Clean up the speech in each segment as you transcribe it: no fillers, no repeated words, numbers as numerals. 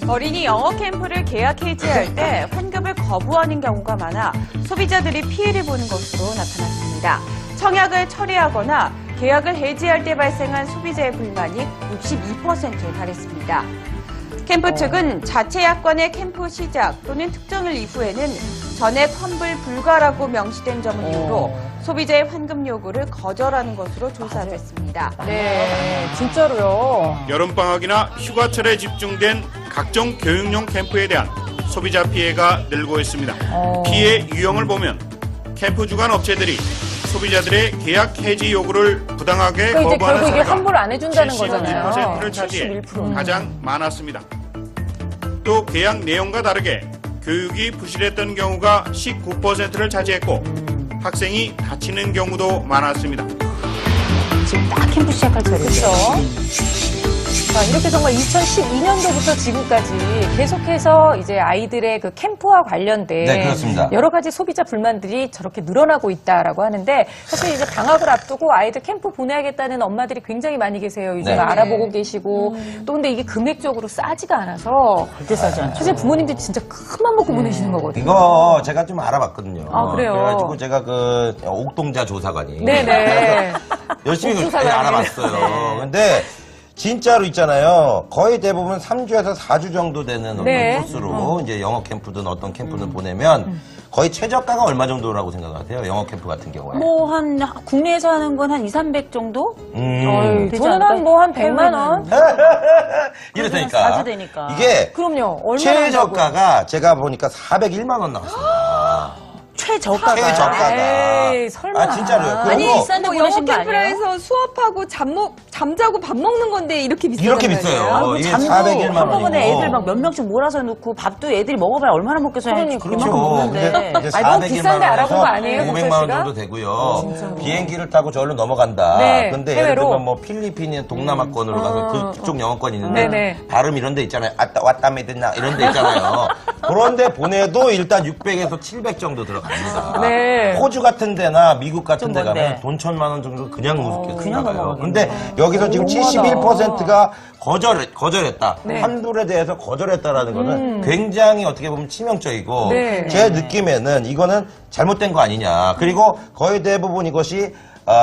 어린이 영어 캠프를 계약 해지할 때 환급을 거부하는 경우가 많아 소비자들이 피해를 보는 것으로 나타났습니다. 청약을 처리하거나 계약을 해지할 때 발생한 소비자의 불만이 62%에 달했습니다. 캠프 측은 자체 약관의 캠프 시작 또는 특정일 이후에는 전액 환불 불가라고 명시된 점을 이유로 소비자의 환급 요구를 거절하는 것으로 조사됐습니다. 네, 진짜로요. 여름방학이나 휴가철에 집중된 각종 교육용 캠프에 대한 소비자 피해가 늘고 있습니다. 피해 유형을 보면 캠프 주관 업체들이 소비자들의 계약 해지 요구를 부당하게 그러니까 이제 거부하는 결국 이게 사례가 환불 안 해준다는 거잖아요. 71%를 차지해 71%. 가장 많았습니다. 또 계약 내용과 다르게 교육이 부실했던 경우가 19%를 차지했고 학생이 다치는 경우도 많았습니다. 지금 딱 캠프 시작할 차례죠. 자, 이렇게 정말 2012년도부터 지금까지 계속해서 이제 아이들의 그 캠프와 관련된 네, 그렇습니다. 여러 가지 소비자 불만들이 저렇게 늘어나고 있다라고 하는데 사실 이제 방학을 앞두고 아이들 캠프 보내야겠다는 엄마들이 굉장히 많이 계세요. 요즘 네. 알아보고 계시고 또 근데 이게 금액적으로 싸지가 않아서 절대 싸지 않죠. 사실 부모님들 진짜 큰맘 먹고 보내시는 거거든요. 이거 제가 좀 알아봤거든요. 아, 그래요? 그래가지고 제가 그 옥동자 조사관이 네네. 열심히 옥조사관이에요. 알아봤어요. 근데 진짜로 있잖아요. 거의 대부분 3주에서 4주 정도 되는 어떤 네. 코스로 이제 영어 캠프든 어떤 캠프든 보내면 거의 최저가가 얼마 정도라고 생각하세요? 영어 캠프 같은 경우에. 뭐, 국내에서 하는 건 한 2, 300 정도? 되지 저는 않을까요? 한 뭐 한 100만 원? 이렇다니까. 4주 되니까. 이게 그럼요. 얼마나 최저가가 제가 보니까 401만 원 나왔습니다. 최저가가. 최저가가. 에이, 설마. 아, 진짜로요. 아니, 그리고 비싼데 뭐 영어 보내신 거 캠프라 아니에요? 해서 수업하고 잠자고 밥 먹는 건데 이렇게 비싸요. 이렇게 비싸요. 이게 401만 한꺼번에 원이고. 애들 막 몇 명씩 몰아서 넣고 밥도 애들이 먹어봐야 얼마나 먹겠어요. 그러니까. 그만큼 그렇죠. 먹는데. 근데 이제 아니, 너무 401만 비싼데 알아본 거 원에서 아니에요, 500만 원 국철 씨가? 정도 되고요. 비행기를 타고 저기로 넘어간다. 네, 근데 예를 해외로. 들면 뭐 필리핀이나 동남아권으로 가서 그쪽 영어권이 있는데 네네. 발음 이런 데 있잖아요. 왔다 메드나 이런 데 있잖아요. 그런데 보내도 일단 600에서 700 정도 들어갑니다. 네. 호주 같은 데나 미국 같은 데 먼데. 가면 돈 1,000만 원 정도 그냥 우습게 그냥 나가요. 넘어가겠네. 근데 여기서 지금 너무하다. 71%가 거절했다. 네. 환불에 대해서 거절했다라는 거는 굉장히 어떻게 보면 치명적이고 네. 제 느낌에는 이거는 잘못된 거 아니냐. 그리고 거의 대부분 이것이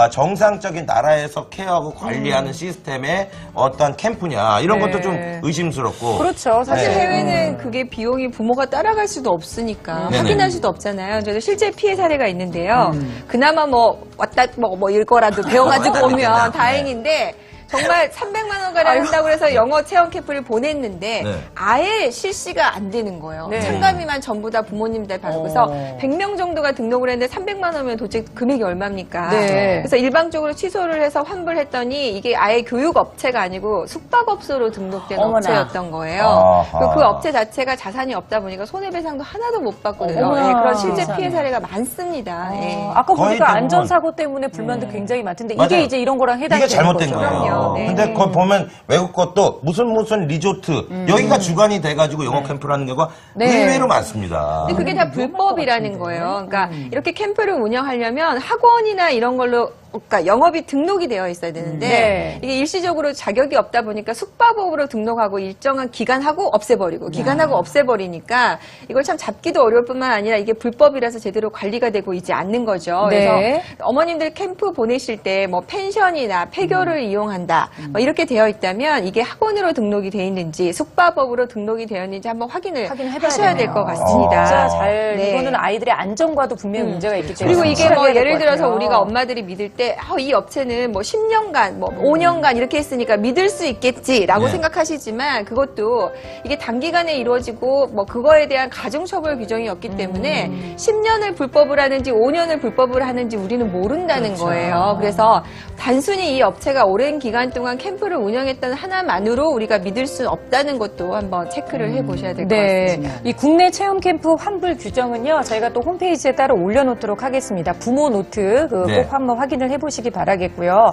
정상적인 나라에서 케어하고 관리하는 시스템의 어떤 캠프냐 이런 네. 것도 좀 의심스럽고. 그렇죠. 사실 사실 네. 해외는 그게 비용이 부모가 따라갈 수도 없으니까 네네. 확인할 수도 없잖아요. 저도 실제 피해 사례가 있는데요. 그나마 뭐 왔다 뭐 이거라도 배워가지고 왔다 오면 믿겠나. 다행인데 정말 300만 원가량 한다고 해서 영어 체험 캠프를 보냈는데 네. 아예 실시가 안 되는 거예요. 네. 참가비만 전부 다 부모님들 받고 그래서 100명 정도가 등록을 했는데 300만 원이면 도대체 금액이 얼마입니까? 네. 그래서 일방적으로 취소를 해서 환불했더니 이게 아예 교육 업체가 아니고 숙박업소로 등록된 어머나. 업체였던 거예요. 아하. 그 업체 자체가 자산이 없다 보니까 손해배상도 하나도 못 받거든요. 어머나. 예, 그런 실제 세상에. 피해 사례가 많습니다. 예. 아까 거의 보니까 대부분. 안전사고 때문에 불만도 굉장히 많던데 맞아요. 이게 이제 이런 거랑 해당되는 이게 잘못된 거죠. 거예요. 그럼요. 네. 근데 그거 보면 외국 것도 무슨 리조트 여기가 주관이 돼가지고 영어 캠프라는 경우가 네. 의외로 많습니다. 근데 그게 다 불법이라는 거예요. 그러니까 이렇게 캠프를 운영하려면 학원이나 이런 걸로 그러니까 영업이 등록이 되어 있어야 되는데 네. 이게 일시적으로 자격이 없다 보니까 숙박업으로 등록하고 일정한 기간 하고 없애버리고 기간하고 없애버리니까 이걸 참 잡기도 어려울 뿐만 아니라 이게 불법이라서 제대로 관리가 되고 있지 않는 거죠. 네. 그래서 어머님들 캠프 보내실 때 뭐 펜션이나 폐교를 이용한다 뭐 이렇게 되어 있다면 이게 학원으로 등록이 돼 있는지 숙박업으로 등록이 되어 있는지 한번 확인을 확인해봐야 하셔야 될 되네요. 것 같습니다. 진짜 잘 네. 이거는 아이들의 안전과도 분명히 문제가 있기 때문에 그리고 이게 뭐 확실하게 해야 예를 될것 들어서 같아요. 우리가 엄마들이 믿을 때 이 업체는 뭐 10년간 뭐 5년간 이렇게 했으니까 믿을 수 있겠지라고 네. 생각하시지만 그것도 이게 단기간에 이루어지고 뭐 그거에 대한 가중처벌 규정이 없기 때문에 10년을 불법을 하는지 5년을 불법을 하는지 우리는 모른다는 거예요. 그래서 단순히 이 업체가 오랜 기간 동안 캠프를 운영했다는 하나만으로 우리가 믿을 수 없다는 것도 한번 체크를 해보셔야 될 것 네, 같습니다. 이 국내 체험 캠프 환불 규정은요 저희가 또 홈페이지에 따로 올려놓도록 하겠습니다. 부모 노트 꼭 네. 한번 확인을 해보시기 바라겠고요.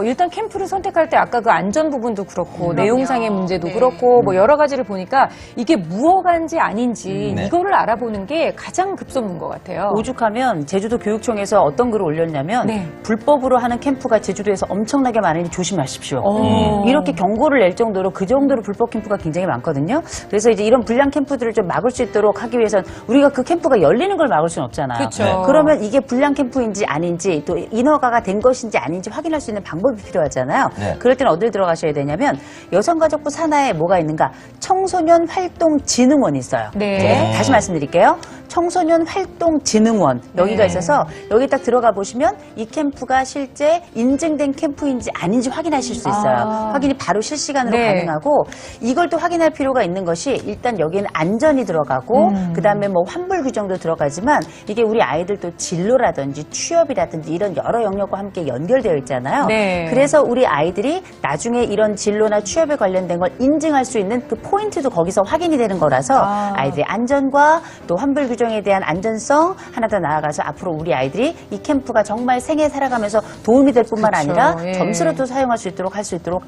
일단 캠프를 선택할 때 아까 그 안전 부분도 그렇고 내용상의 문제도 그렇고 뭐 여러 가지를 보니까 이게 무허가인지 아닌지 네. 이거를 알아보는 게 가장 급선무인 것 같아요. 오죽하면 제주도 교육청에서 어떤 글을 올렸냐면 네. 불법으로 하는 캠프가 제주도에서 엄청나게 많으니 조심하십시오. 어. 이렇게 경고를 낼 정도로 그 정도로 불법 캠프가 굉장히 많거든요. 그래서 이제 이런 불량 캠프들을 좀 막을 수 있도록 하기 위해선 우리가 그 캠프가 열리는 걸 막을 수는 없잖아요. 그쵸. 네. 그러면 이게 불량 캠프인지 아닌지 또 인허가가 된 것인지 아닌지 확인할 수 있는 방법이 필요하잖아요. 네. 그럴 때는 어딜 들어가셔야 되냐면 여성가족부 산하에 뭐가 있는가? 청소년 활동진흥원이 있어요. 네. 다시 말씀드릴게요. 청소년 활동진흥원 여기가 네. 있어서 여기 딱 들어가 보시면 이 캠프가 실제 인증된 캠프인지 아닌지 확인하실 수 있어요. 아. 확인이 바로 실시간으로 네. 가능하고 이걸 또 확인할 필요가 있는 것이 일단 여기는 안전이 들어가고 그다음에 뭐 환불 규정도 들어가지만 이게 우리 아이들 또 진로라든지 취업이라든지 이런 여러 영역과 함께 연결되어 있잖아요. 네. 그래서 우리 아이들이 나중에 이런 진로나 취업에 관련된 걸 인증할 수 있는 그 포인트도 거기서 확인이 되는 거라서 아이들의 안전과 또 환불 규정에 대한 안전성 하나 더 나아가서 앞으로 우리 아이들이 이 캠프가 정말 생애 살아가면서 도움이 될 뿐만 그쵸, 아니라 예. 점수로도 사용할 수 있도록 할 수 있도록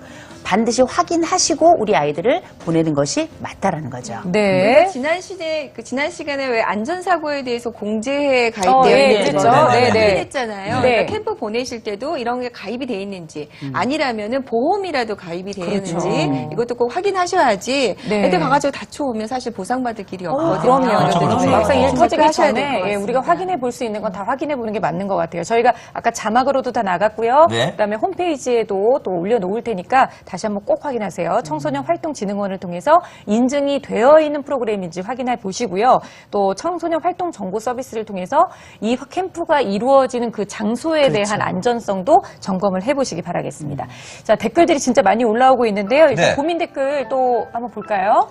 반드시 확인하시고 우리 아이들을 보내는 것이 맞다라는 거죠. 네. 지난 시간에 왜 안전사고에 대해서 공제에 가입되어 예, 있는지 그랬죠. 네, 네. 확인했잖아요. 네. 그러니까 캠프 보내실 때도 이런 게 가입이 돼 있는지 아니라면은 보험이라도 가입이 돼 그렇죠. 있는지 이것도 꼭 확인하셔야지 네. 애들 가가지고 다쳐오면 사실 보상받을 길이 없거든요. 그럼요. 그렇죠, 그렇죠. 막상 일 어. 터지기 체크하셔야 될것 전에 같습니다. 우리가 확인해 볼 수 있는 건 다 확인해 보는 게 맞는 것 같아요. 저희가 아까 자막으로도 다 나갔고요. 네. 그다음에 홈페이지에도 또 올려놓을 테니까 다시 한번 꼭 확인하세요. 청소년 활동진흥원을 통해서 인증이 되어 있는 프로그램인지 확인해 보시고요. 또 청소년 활동 정보 서비스를 통해서 이 캠프가 이루어지는 그 장소에 대한 안전성도 점검을 해보시기 바라겠습니다. 자, 댓글들이 진짜 많이 올라오고 있는데요. 일단 네. 고민 댓글 또 한번 볼까요?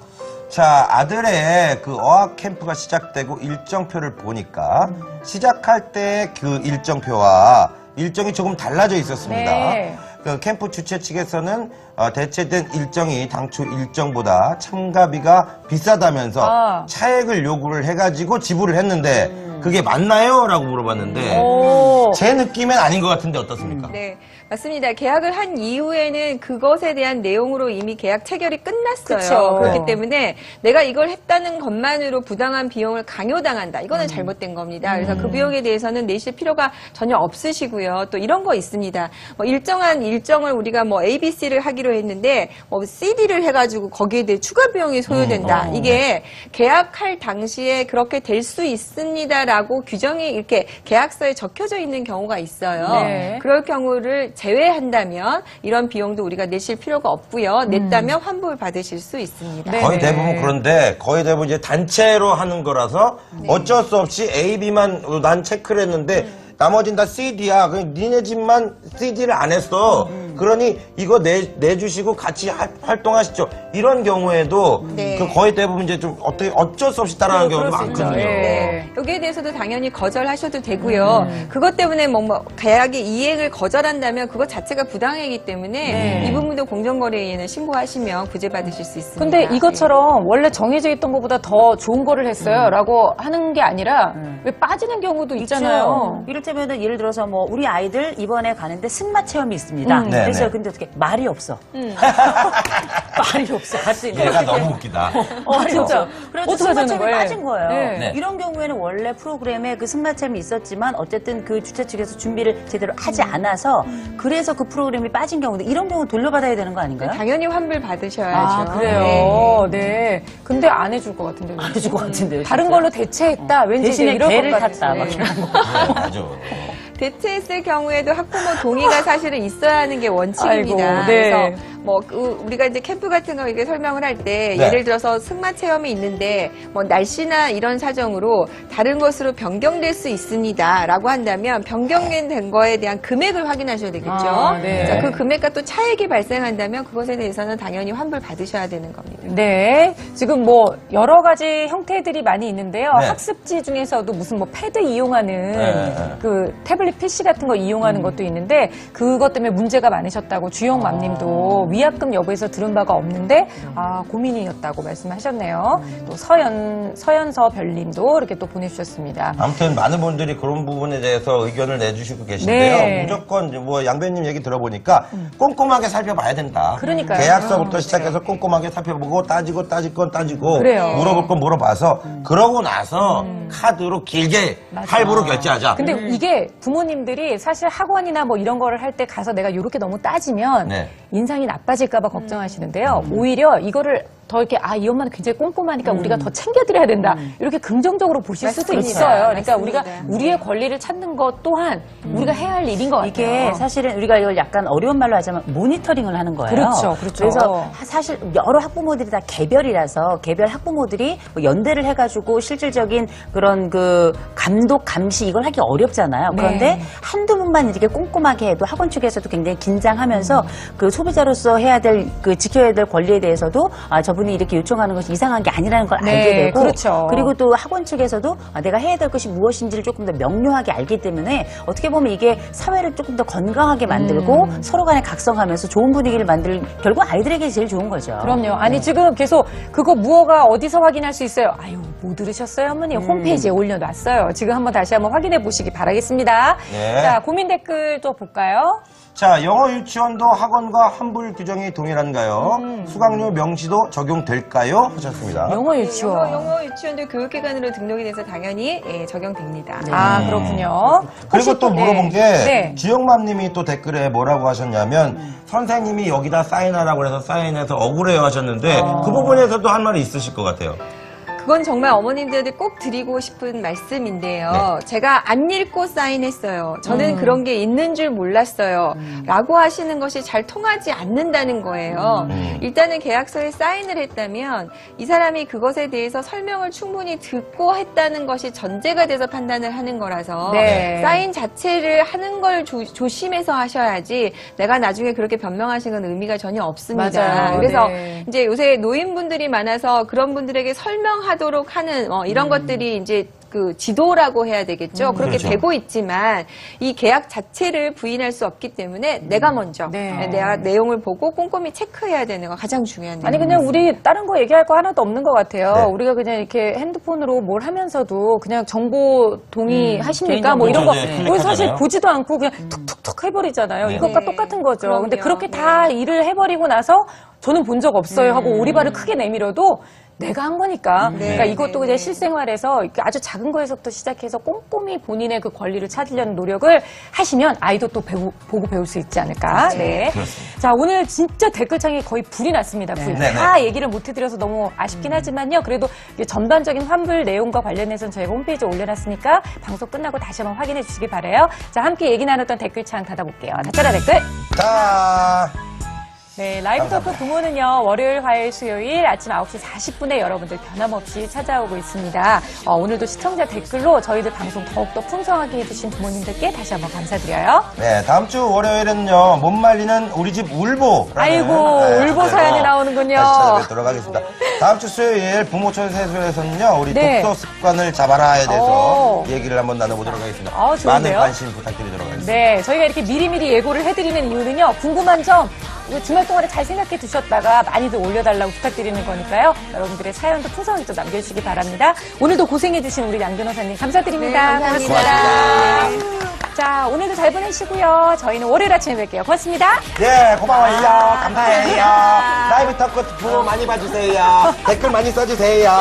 자, 아들의 그 어학 캠프가 시작되고 일정표를 보니까 시작할 때 그 일정표와 일정이 조금 달라져 있었습니다. 네. 그 캠프 주최 측에서는 대체된 일정이 당초 일정보다 참가비가 비싸다면서 아. 차액을 요구를 해가지고 지불을 했는데 그게 맞나요? 라고 물어봤는데 오. 제 느낌엔 아닌 것 같은데 어떻습니까? 네, 맞습니다. 계약을 한 이후에는 그것에 대한 내용으로 이미 계약 체결이 끝났어요. 그쵸. 그렇기 네. 때문에 내가 이걸 했다는 것만으로 부당한 비용을 강요당한다. 이거는 잘못된 겁니다. 그래서 그 비용에 대해서는 내실 필요가 전혀 없으시고요. 또 이런 거 있습니다. 뭐 일정한 일정을 우리가 뭐 ABC를 하기로 했는데 뭐 CD를 해가지고 거기에 대해 추가 비용이 소요된다. 이게 계약할 당시에 그렇게 될 수 있습니다라고 규정이 이렇게 계약서에 적혀져 있는 경우가 있어요. 네. 그럴 경우를 제외한다면 이런 비용도 우리가 내실 필요가 없고요. 냈다면 환불 받으실 수 있습니다. 네. 거의 대부분 그런데 거의 대부분 이제 단체로 하는 거라서 어쩔 수 없이 A, B만 난 체크를 했는데 나머지는 다 CD야. 그냥 니네 집만 CD를 안 했어. 그러니 이거 내주시고 같이 활동하시죠. 이런 경우에도 네. 그 거의 대부분 이제 좀 어쩔 수 없이 따라가는 경우도 그럴 수 있죠. 많거든요. 예. 네. 여기에 대해서도 당연히 거절하셔도 되고요. 그것 때문에 뭐 계약의 이행을 거절한다면 그것 자체가 부당이기 때문에 네. 이 부분도 공정거래위에는 신고하시면 구제받으실 수 있습니다. 근데 이것처럼 원래 정해져 있던 것보다 더 좋은 거를 했어요. 라고 하는 게 아니라 왜 빠지는 경우도 있잖아요. 이를테면은 예를 들어서 뭐 우리 아이들 이번에 가는데 승마 체험이 있습니다. 네, 그래서 네. 근데 어떻게 말이 없어. 말이 없어. 갈 수 있는. 얘가 너무 웃기다. 진짜. 그래서 어떻게 하자는 승마체험이 거예요? 빠진 거예요. 네. 네. 이런 경우에는 원래 프로그램에 그 승마체험이 있었지만 어쨌든 그 주최 측에서 준비를 제대로 하지 않아서 그래서 그 프로그램이 빠진 경우도 이런 경우 돌려받아야 되는 거 아닌가요? 당연히 환불 받으셔야죠. 아, 그래요? 네. 근데 안 해줄 것 같은데. 안 해줄 것 같은데요. 다른 진짜. 걸로 대체했다. 왠지 대신에 이럴 개를 것 탔다. 같은데. 막 이런 거. 네, 맞아. 대체했을 경우에도 학부모 동의가 사실은 있어야 하는 게 원칙입니다. 아이고, 네. 그래서 뭐 우리가 이제 캠프 같은 거 이렇게 설명을 할 때 네. 예를 들어서 승마 체험이 있는데 뭐 날씨나 이런 사정으로 다른 것으로 변경될 수 있습니다라고 한다면 변경된 거에 대한 금액을 확인하셔야 되겠죠. 아, 네. 자, 그 금액과 또 차액이 발생한다면 그것에 대해서는 당연히 환불 받으셔야 되는 겁니다. 네. 지금 뭐 여러 가지 형태들이 많이 있는데요. 네. 학습지 중에서도 무슨 뭐 패드 이용하는 네. 그 태블릿 PC 같은 거 이용하는 것도 있는데 그것 때문에 문제가 많으셨다고 주영맘님도 위약금 여부에서 들은 바가 없는데 고민이었다고 말씀하셨네요. 또 서연서 별님도 이렇게 또 보내주셨습니다. 아무튼 많은 분들이 그런 부분에 대해서 의견을 내주시고 계신데요. 네. 무조건 뭐 양배님 얘기 들어보니까 꼼꼼하게 살펴봐야 된다. 그러니까요. 계약서부터 시작해서 꼼꼼하게 살펴보고 따지고 따질 건 따지고 그래요. 물어볼 건 물어봐서 그러고 나서 카드로 길게 할부로 결제하자. 근데 이게 부모님들이 사실 학원이나 뭐 이런 거를 할 때 가서 내가 이렇게 너무 따지면 네. 인상이 나빠질까봐 걱정하시는데요. 오히려 이거를 더 이렇게 이 엄마는 굉장히 꼼꼼하니까 우리가 더 챙겨드려야 된다. 이렇게 긍정적으로 보실 수도 맞습니다. 있어요. 그러니까 맞습니다. 우리가 우리의 권리를 찾는 것 또한 우리가 해야 할 일인 것 같아요. 이게 사실은 우리가 이걸 약간 어려운 말로 하자면 모니터링을 하는 거예요. 그렇죠. 그래서 사실 여러 학부모들이 다 개별이라서 개별 학부모들이 뭐 연대를 해가지고 실질적인 그런 그 감독, 감시 이걸 하기 어렵잖아요. 그런데 네. 한두 분만 이렇게 꼼꼼하게 해도 학원 측에서도 굉장히 긴장하면서 그 소비자로서 해야 될 그 지켜야 될 권리에 대해서도 저분이 이렇게 요청하는 것이 이상한 게 아니라는 걸 네, 알게 되고 그렇죠. 그리고 또 학원 측에서도 내가 해야 될 것이 무엇인지를 조금 더 명료하게 알기 때문에 어떻게 보면 이게 사회를 조금 더 건강하게 만들고 서로 간에 각성하면서 좋은 분위기를 만들 결국 아이들에게 제일 좋은 거죠. 그럼요. 아니 지금 계속 그거 무허가 어디서 확인할 수 있어요? 아유 못 들으셨어요 어머니? 홈페이지에 올려놨어요. 지금 한번 다시 한번 확인해 보시기 바라겠습니다. 네. 자 고민 댓글 또 볼까요? 자, 영어 유치원도 학원과 환불 규정이 동일한가요? 수강료 명시도 적용될까요? 하셨습니다. 영어 유치원. 영어 유치원도 교육기관으로 등록이 돼서 당연히 적용됩니다. 아 그렇군요. 그리고 혹시 또 물어본 게 네. 주영맘님이 또 댓글에 뭐라고 하셨냐면 선생님이 여기다 사인하라고 해서 사인해서 억울해요 하셨는데 그 부분에서도 할 말이 있으실 것 같아요. 그건 정말 어머님들한테 꼭 드리고 싶은 말씀인데요. 제가 안 읽고 사인했어요. 저는 그런 게 있는 줄 몰랐어요. 라고 하시는 것이 잘 통하지 않는다는 거예요. 일단은 계약서에 사인을 했다면 이 사람이 그것에 대해서 설명을 충분히 듣고 했다는 것이 전제가 돼서 판단을 하는 거라서 네. 사인 자체를 하는 걸 조심해서 하셔야지 내가 나중에 그렇게 변명하신 건 의미가 전혀 없습니다. 맞아요. 그래서 네. 이제 요새 노인분들이 많아서 그런 분들에게 설명하도록 하는 이런 것들이 이제 그 지도라고 해야 되겠죠. 그렇게 그렇죠. 되고 있지만 이 계약 자체를 부인할 수 없기 때문에 내가 먼저 네. 내가 내용을 보고 꼼꼼히 체크해야 되는 거 가장 중요한 아니 내용. 그냥 우리 다른 거 얘기할 거 하나도 없는 것 같아요. 네. 우리가 그냥 이렇게 핸드폰으로 뭘 하면서도 그냥 정보 동의하십니까? 뭐 이런 거 그렇죠. 네, 우리 사실 클릭하잖아요. 보지도 않고 그냥 툭툭툭 해버리잖아요. 네. 이것과 네. 똑같은 거죠. 그럼요. 근데 그렇게 네. 다 일을 해버리고 나서 저는 본 적 없어요 하고 오리발을 크게 내밀어도 내가 한 거니까. 그러니까 이것도 네, 그냥 네. 실생활에서 이렇게 아주 작은 거에서부터 시작해서 꼼꼼히 본인의 그 권리를 찾으려는 노력을 하시면 아이도 또 보고 배울 수 있지 않을까. 네. 자, 오늘 진짜 댓글창에 거의 불이 났습니다. 불. 네, 다 얘기를 못 해드려서 너무 아쉽긴 하지만요. 그래도 이게 전반적인 환불 내용과 관련해서는 저희가 홈페이지에 올려놨으니까 방송 끝나고 다시 한번 확인해 주시기 바라요. 자, 함께 얘기 나눴던 댓글창 닫아볼게요. 닫혀라 댓글. 자, 네, 라이브 토크 부모는요, 월요일, 화요일, 수요일 아침 9시 40분에 여러분들 변함없이 찾아오고 있습니다. 오늘도 시청자 댓글로 저희들 방송 더욱더 풍성하게 해주신 부모님들께 다시 한번 감사드려요. 네, 다음 주 월요일은요, 못 말리는 우리 집 울보. 아이고, 울보 사연이 나오는군요. 다시 찾아뵙도록 하겠습니다. 다음 주 수요일 부모촌 세수에서는요, 우리 네. 독서 습관을 잡아라에 대해서 오. 얘기를 한번 나눠보도록 하겠습니다. 좋은데요? 많은 관심 부탁드리도록 하겠습니다. 네, 저희가 이렇게 미리미리 예고를 해드리는 이유는요, 궁금한 점, 이거 주말 동안에 잘 생각해 두셨다가 많이들 올려달라고 부탁드리는 거니까요. 여러분들의 사연도 풍성하게 또 남겨주시기 바랍니다. 오늘도 고생해주신 우리 양 변호사님 감사드립니다. 네, 감사합니다. 자, 오늘도 잘 보내시고요. 저희는 월요일 아침에 뵐게요. 고맙습니다. 예, 고마워요. 감사해요. 라이브 토크 부모 많이 봐주세요. 댓글 많이 써주세요.